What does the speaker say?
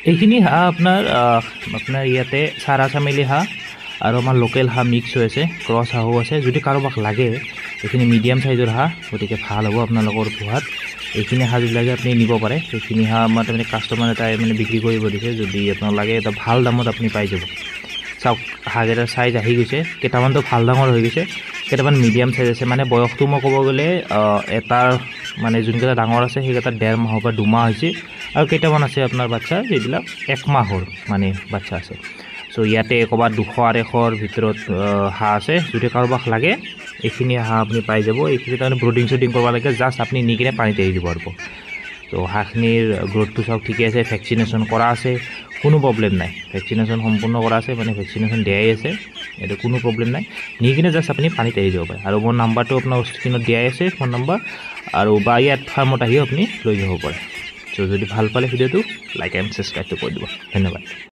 এইখিনি হাঁহ আপোনাৰ ইয়াতে চাৰা চামেলি হাঁহ আৰু আমাৰ লোকেল হাঁহ মিক্স হৈ আছে, ক্ৰছ হাঁহো আছে। যদি কাৰোবাক লাগে এইখিনি মিডিয়াম চাইজৰ হাঁহ, গতিকে ভাল হ'ব আপোনালোকৰ পোহাত। এইখিনি হাঁহ যদি লাগে আপুনি নিব পাৰে। এইখিনি হাঁহ আমাৰ তাৰমানে কাষ্টমাৰ এটাই মানে বিক্ৰী কৰিব দিছে, যদি আপোনাক লাগে এটা ভাল দামত আপুনি পাই যাব। চাওক হাঁহকেইটাৰ চাইজ আহি গৈছে, কেইটামানতো ভাল ডাঙৰ হৈ গৈছে, কেইটামান মিডিয়াম চাইজ আছে। মানে বয়সটো মই ক'ব গ'লে এটাৰ মানে যোনকেইটা ডাঙৰ আছে সেইকেইটা 1.5 মাহৰ পৰা 2 মাহ হৈছে, আৰু কেইটামান আছে আপোনাৰ বাচ্ছা যিবিলাক 1 মাহৰ মানে বাচ্ছা আছে। চ' ইয়াতে ক'ৰবাত 200-250ৰ ভিতৰত হাঁহ আছে। যদি কাৰোবাক লাগে এইখিনি হাঁহ আপুনি পাই যাব। এইখিনি তাৰমানে ব্ৰুডিং শ্বুডিং কৰিব লাগে, জাষ্ট আপুনি নি কিনে পানীত এৰি দিব পাৰিব। তো হাঁহখিনিৰ গ্ৰ'থটো চব ঠিকে আছে, ভেকচিনেশ্যন কৰা আছে, কোনো প্ৰব্লেম নাই। ভেকচিনেশ্যন সম্পূৰ্ণ কৰা আছে, মানে ভেকচিনেশ্যন দিয়াই আছে, এইটো কোনো প্ৰব্লেম নাই। নি কিনে জাষ্ট আপুনি পানীত এৰি দিব পাৰে। আৰু মোৰ নাম্বাৰটো আপোনাৰ স্ক্ৰীণত দিয়াই আছে, ফোন নম্বৰ, আৰু বা ইয়াত ফাৰ্মত আহিও আপুনি লৈ যাব পাৰে। চ' যদি ভাল পালে ভিডিঅ'টো লাইক এণ্ড ছাবস্ক্ৰাইবটো কৰি দিব। ধন্যবাদ।